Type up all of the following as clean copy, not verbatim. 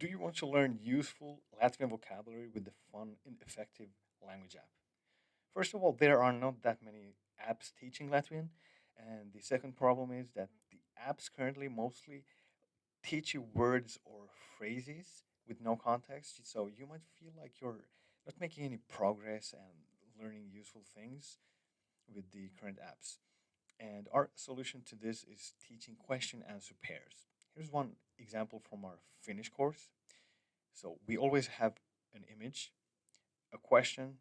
Do you want to learn useful Latvian vocabulary with a fun and effective language app? First of all, there are not that many apps teaching Latvian. And the second problem is that the apps currently mostly teach you words or phrases with no context. So you might feel like you're not making any progress and learning useful things with the current apps. And our solution to this is teaching question answer pairs. Here's one example from our Finnish course. So we always have an image, a question,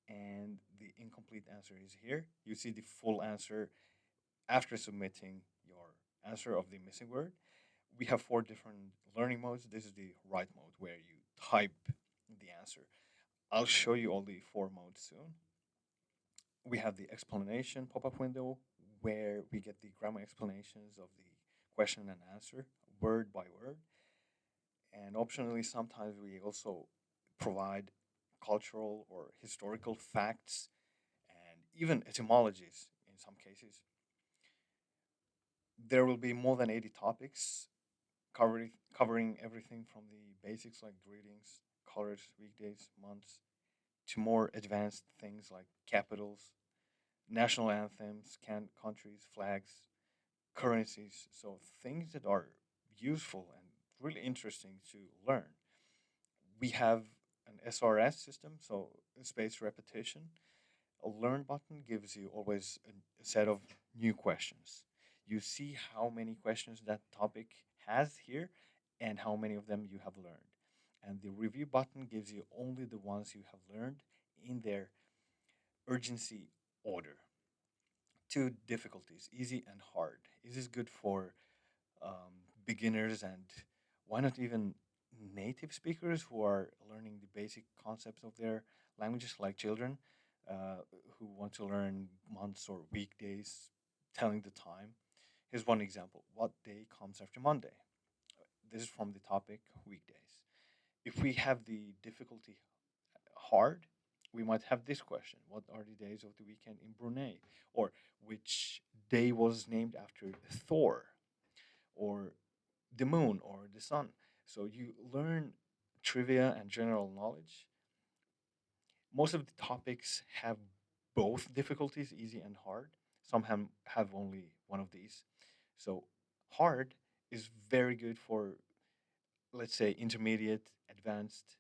and the incomplete answer is here. You see the full answer after submitting your answer of the missing word. We have four different learning modes. This is the right mode where you type the answer. I'll show you all the four modes soon. We have the explanation pop-up window where we get the grammar explanations of the question and answer word by word. And optionally, sometimes we also provide cultural or historical facts and even etymologies in some cases. There will be more than 80 topics covering everything from the basics like greetings, colors, weekdays, months, to more advanced things like capitals, national anthems, countries, flags, currencies. So things that are useful and really interesting to learn. We have an SRS system, so spaced repetition. A learn button gives you always a set of new questions. You see how many questions that topic has here and how many of them you have learned. And the review button gives you only the ones you have learned in their urgency order. Two difficulties, easy and hard. Easy is good for beginners, and why not even native speakers who are learning the basic concepts of their languages, like children uh, who want to learn months or weekdays, telling the time. Here's one example: what day comes after Monday? This is from the topic weekdays. If we have the difficulty hard, we might have this question: what are the days of the weekend in Brunei? Or which day was named after Thor? Or the moon or the sun. So you learn trivia and general knowledge. Most of the topics have both difficulties, easy and hard. Some have only one of these. So hard is very good for, let's say, intermediate, advanced,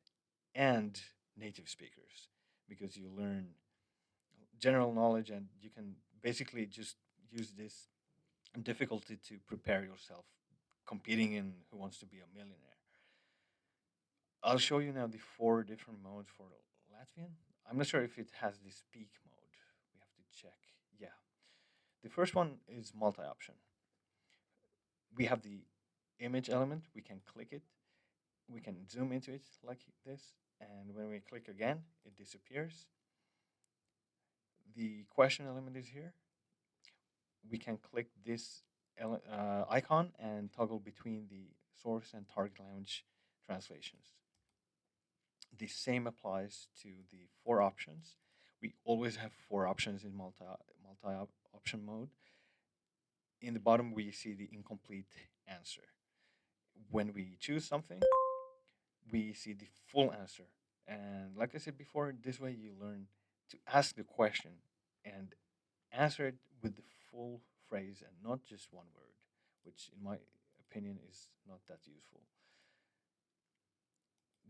and native speakers because you learn general knowledge and you can basically just use this difficulty to prepare yourself competing in Who Wants to Be a Millionaire. I'll show you now the four different modes for Latvian. I'm not sure if it has the speak mode. We have to check. Yeah. The first one is multi option. We have the image element. We can click it. We can zoom into it like this. And when we click again, it disappears. The question element is here. We can click this icon and toggle between the source and target language translations. The same applies to the four options. We always have four options in multi option mode. In the bottom, we see the incomplete answer. When we choose something, we see the full answer. And like I said before, this way you learn to ask the question and answer it with the full phrase and not just one word, which, in my opinion, is not that useful.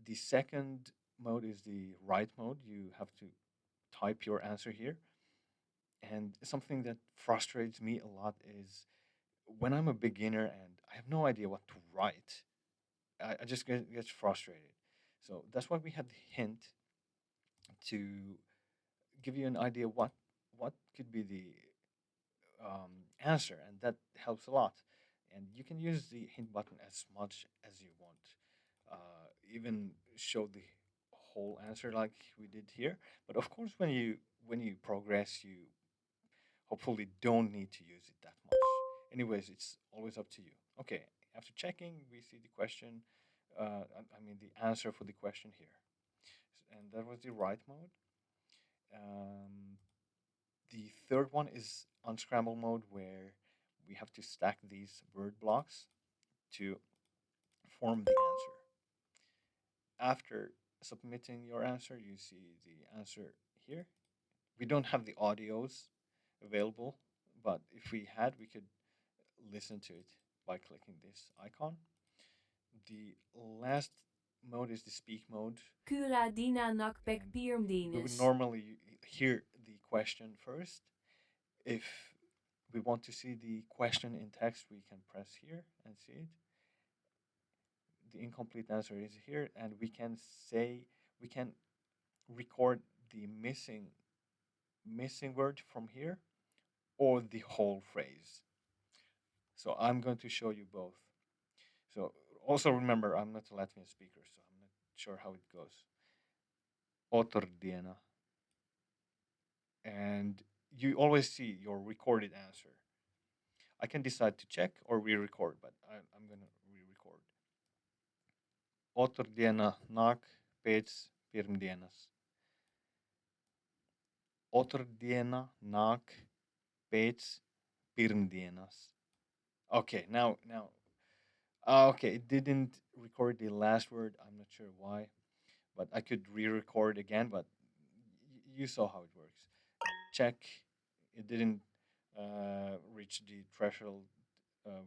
The second mode is the write mode. You have to type your answer here. And something that frustrates me a lot is when I'm a beginner and I have no idea what to write, I just get frustrated. So that's why we have the hint to give you an idea what could be the answer, and that helps a lot. And you can use the hint button as much as you want. Even show the whole answer like we did here. But of course, when you progress, you hopefully don't need to use it that much. Anyways, it's always up to you. Okay, after checking, we see the question. I mean the answer for the question here, and that was the right mode. Um, the third one is unscramble mode, where we have to stack these word blocks to form the answer. after submitting your answer, you see the answer here. We don't have the audios available, but if we had, we could listen to it by clicking this icon. The last mode is the speak mode. Kyra dina nakpek And we would pirmdienis. normally hear the question first. If we want to see the question in text, we can press here and see it. The incomplete answer is here, and we can record the missing word from here or the whole phrase. So I'm going to show you both. So also remember, I'm not a Latvian speaker, so I'm not sure how it goes. Otrdiena. And you always see your recorded answer. I can decide to check or re-record, but I'm going to re-record. Otrdiena nāk pēc pirmdienas. Otrdiena nāk pēc pirmdienas. Okay, now okay, it didn't record the last word. I'm not sure why, but I could re-record again. But you saw how it works. Check. It didn't reach the threshold,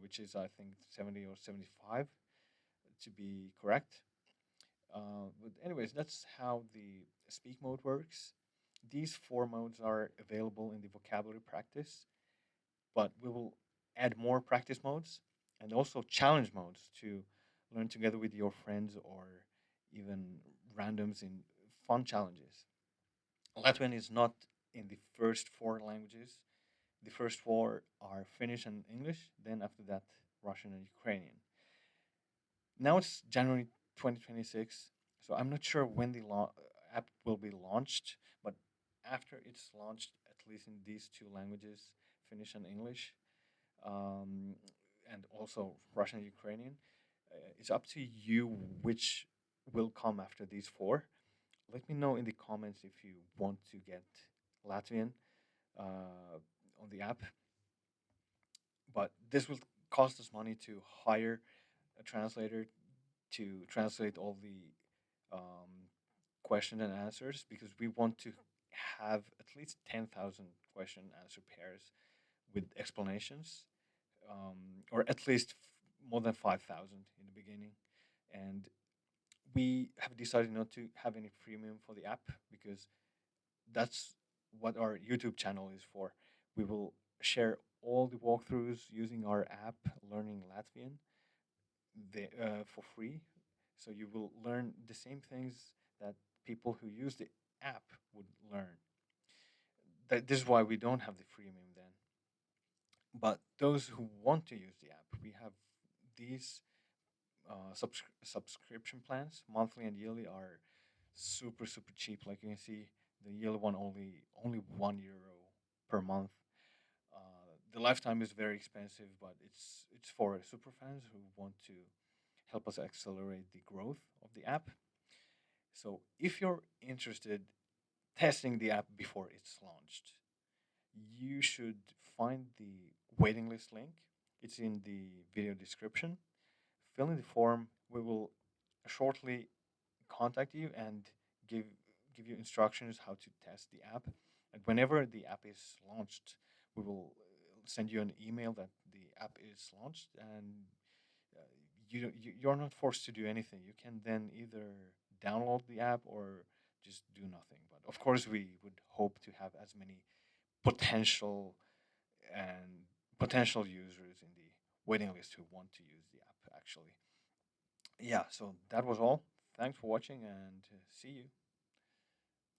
which is I think 70 or 75 to be correct. But anyways, that's how the speak mode works. These four modes are available in the vocabulary practice, but we will add more practice modes and also challenge modes to learn together with your friends or even randoms in fun challenges. Latvian is not in the first four languages. The first four are Finnish and English, then after that, Russian and Ukrainian. Now it's January 2026, so I'm not sure when the app will be launched, but after it's launched, at least in these two languages, Finnish and English, um, and also Russian and Ukrainian, it's up to you which will come after these four. Let me know in the comments if you want to get Latvian on the app, but this will cost us money to hire a translator to translate all the question and answers because we want to have at least 10,000 question answer pairs with explanations, or at least more than 5,000 in the beginning. And we have decided not to have any premium for the app because that's what our YouTube channel is for. We will share all the walkthroughs using our app, Learning Latvian, for free. So you will learn the same things that people who use the app would learn. This is why we don't have the freemium then. But those who want to use the app, we have these subscription plans, monthly and yearly, are super cheap. Like you can see, the yearly one only €1 per month. The lifetime is very expensive, but it's for super fans who want to help us accelerate the growth of the app. So if you're interested testing the app before it's launched, you should find the waiting list link. It's in the video description. Fill in the form. We will shortly contact you and give give you instructions how to test the app. And whenever the app is launched, we will send you an email that the app is launched, and you're not forced to do anything. You can then either download the app or just do nothing. But of course, we would hope to have as many potential and potential users in the waiting list who want to use the app actually. Yeah, so that was all. Thanks for watching and see you.